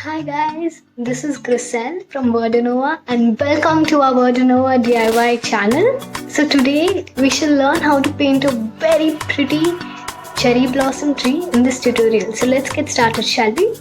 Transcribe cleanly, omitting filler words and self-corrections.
Hi guys, this is Grisel from Wordanova and welcome to our Wordanova DIY channel. So today we shall learn how to paint a very pretty cherry blossom tree in this tutorial. So let's get started, shall we?